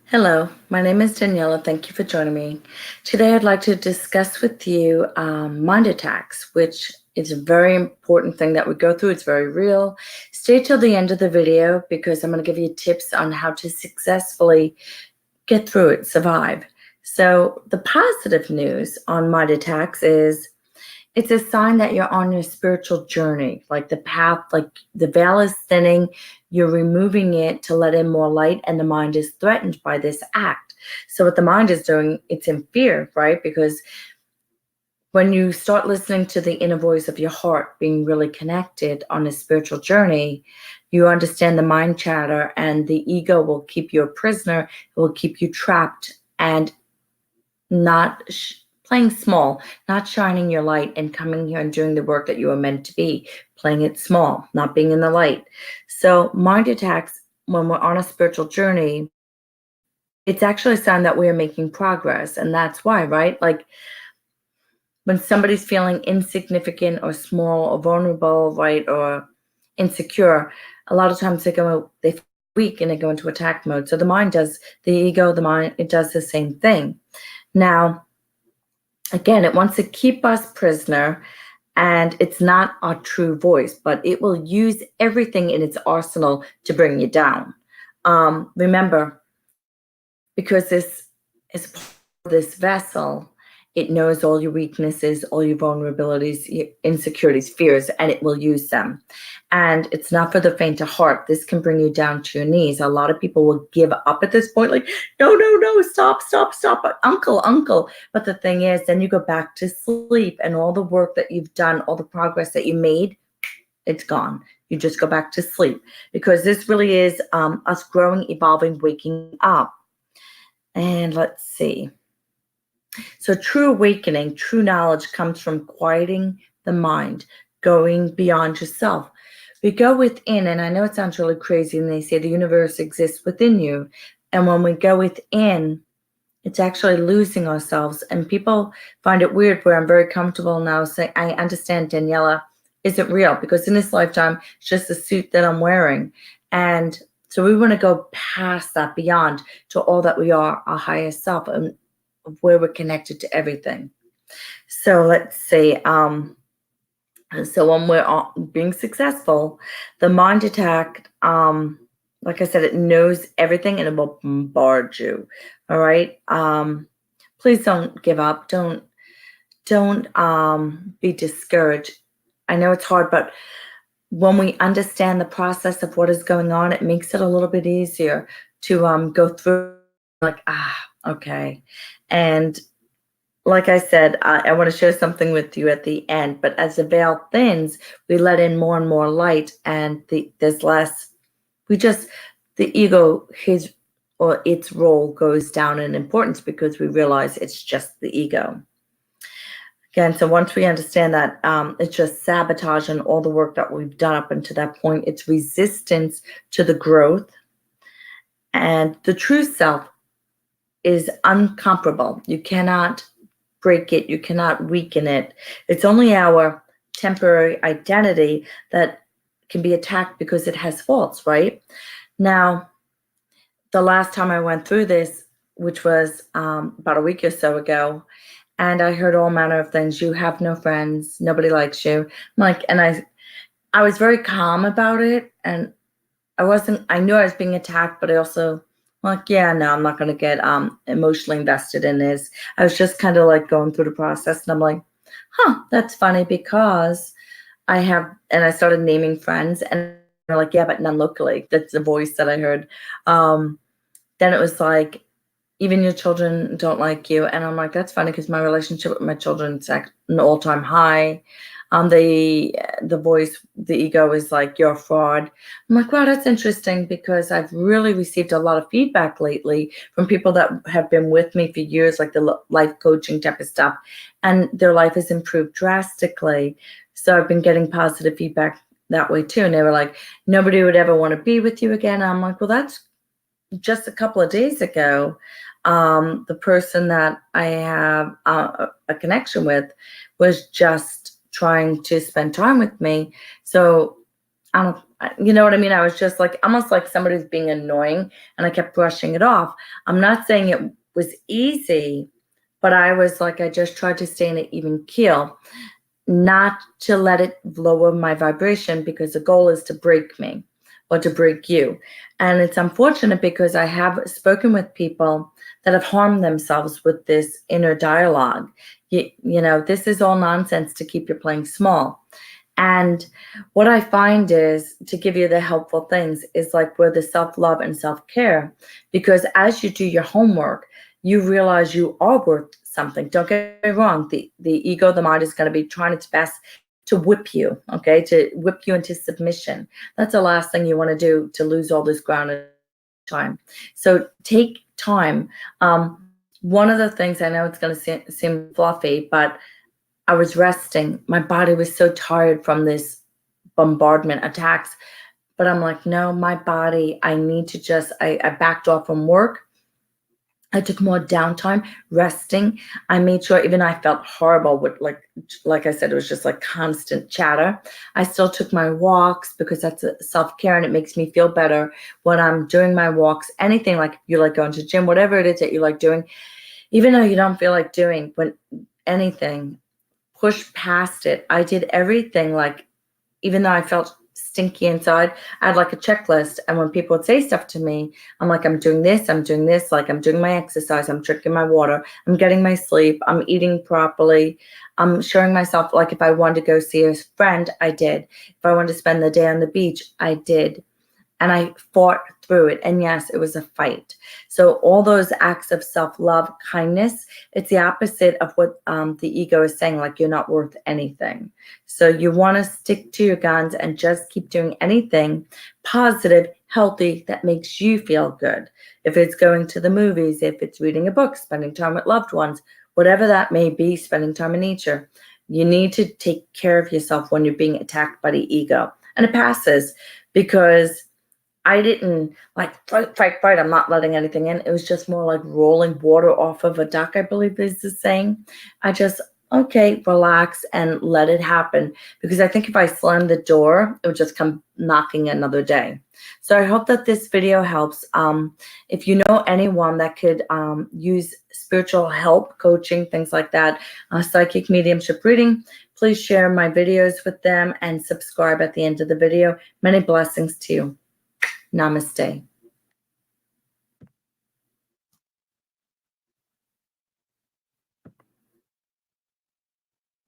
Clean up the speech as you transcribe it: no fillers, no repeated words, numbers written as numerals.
Hello, my name is Daniela. Thank you for joining me. Today, I'd like to discuss with you mind attacks, which is a very important thing that we go through. It's very real. Stay till the end of the video because I'm going to give you tips on how to successfully get through it, survive. So, the positive news on mind attacks is it's a sign that you're on your spiritual journey, like the path, like the veil is thinning, you're removing it to let in more light, and the mind is threatened by this act. So, what the mind is doing, it's in fear, right? Because when you start listening to the inner voice of your heart, being really connected on a spiritual journey, you understand the mind chatter, and the ego will keep you a prisoner, it will keep you trapped and not playing small, not shining your light and coming here and doing the work that you are meant to be, playing it small, not being in the light. So, mind attacks, when we're on a spiritual journey, it's actually a sign that we are making progress. And that's why, right? Like when somebody's feeling insignificant or small or vulnerable, right, or insecure, a lot of times they feel weak and they go into attack mode. So, the ego, the mind, it does the same thing. Now, again, it wants to keep us prisoner, and it's not our true voice, but it will use everything in its arsenal to bring you down. Remember, because this is part of this vessel, it knows all your weaknesses, all your vulnerabilities, your insecurities, fears, and it will use them. And it's not for the faint of heart. This can bring you down to your knees. A lot of people will give up at this point, like, no, no, no, stop, stop, stop, uncle, uncle. But the thing is, then you go back to sleep, and all the work that you've done, all the progress that you made, it's gone. You just go back to sleep, because this really is us growing, evolving, waking up. And let's see. So, true awakening, true knowledge comes from quieting the mind, going beyond yourself. We go within, and I know it sounds really crazy, and they say the universe exists within you. And when we go within, it's actually losing ourselves. And people find it weird where I'm very comfortable now saying, I understand Daniela isn't real, because in this lifetime, it's just the suit that I'm wearing. And so we want to go past that, beyond to all that we are, our higher self, and where we're connected to everything. So let's say, so when we're being successful, the mind attack, like I said, it knows everything and it will bombard you. All right. Please don't give up. Don't be discouraged. I know it's hard, but when we understand the process of what is going on, it makes it a little bit easier to go through, like, okay. And like I said, I want to share something with you at the end, but as the veil thins, we let in more and more light, and there's less, the ego, its role goes down in importance, because we realize it's just the ego. Again, so once we understand that it's just sabotage and all the work that we've done up until that point, it's resistance to the growth. And the true self is uncomparable. You cannot break it, you cannot weaken it. It's only our temporary identity that can be attacked because it has faults, right? Now, the last time I went through this, which was about a week or so ago, and I heard all manner of things. You have no friends, nobody likes you. I was very calm about it, and I knew I was being attacked, but I also, like, yeah, no, I'm not going to get emotionally invested in this. I was just kind of like going through the process, and I'm like, that's funny, because I started naming friends, and they're like, yeah, but none locally. That's the voice that I heard. Then it was like, even your children don't like you. And I'm like, that's funny, because my relationship with my children is at an all-time high. The voice, the ego is like, you're a fraud. I'm like, wow, that's interesting, because I've really received a lot of feedback lately from people that have been with me for years, like the life coaching type of stuff, and their life has improved drastically. So I've been getting positive feedback that way too. And they were like, nobody would ever want to be with you again. And I'm like, well, that's just a couple of days ago. The person that I have a connection with was just trying to spend time with me. So you know what I mean? I was just like, almost like somebody was being annoying, and I kept brushing it off. I'm not saying it was easy, but I was like, I just tried to stay in an even keel, not to let it lower my vibration, because the goal is to break me or to break you. And it's unfortunate because I have spoken with people that have harmed themselves with this inner dialogue. You know, this is all nonsense to keep you playing small. And what I find is, to give you the helpful things, is like where the self-love and self-care, because as you do your homework, you realize you are worth something. Don't get me wrong. The ego, the mind, is going to be trying its best to whip you, okay, to whip you into submission. That's the last thing you want to do, to lose all this ground in time. So take time. One of the things, I know it's going to seem fluffy, but I was resting. My body was so tired from this bombardment attacks. But I'm like, no, my body, I need to just, I backed off from work. I took more downtime, resting. I made sure, even though I felt horrible with, like I said, it was just like constant chatter, I still took my walks, because that's a self-care, and it makes me feel better when I'm doing my walks. Anything, like if you like going to the gym, whatever it is that you like doing, even though you don't feel like doing anything, push past it. I did everything, like, even though I felt stinky inside, I had like a checklist. And when people would say stuff to me, I'm like, I'm doing this, like I'm doing my exercise, I'm drinking my water, I'm getting my sleep, I'm eating properly, I'm showing myself, like if I wanted to go see a friend, I did. If I wanted to spend the day on the beach, I did. And I fought through it. And yes, it was a fight. So all those acts of self-love, kindness, it's the opposite of what the ego is saying, like you're not worth anything. So you want to stick to your guns and just keep doing anything positive, healthy, that makes you feel good. If it's going to the movies, if it's reading a book, spending time with loved ones, whatever that may be, spending time in nature, you need to take care of yourself when you're being attacked by the ego. And it passes, because I didn't like fight. I'm not letting anything in. It was just more like rolling water off of a duck, I believe is the saying. I just, okay, relax and let it happen. Because I think if I slammed the door, it would just come knocking another day. So I hope that this video helps. If you know anyone that could use spiritual help, coaching, things like that, psychic mediumship reading, please share my videos with them and subscribe at the end of the video. Many blessings to you. Namaste.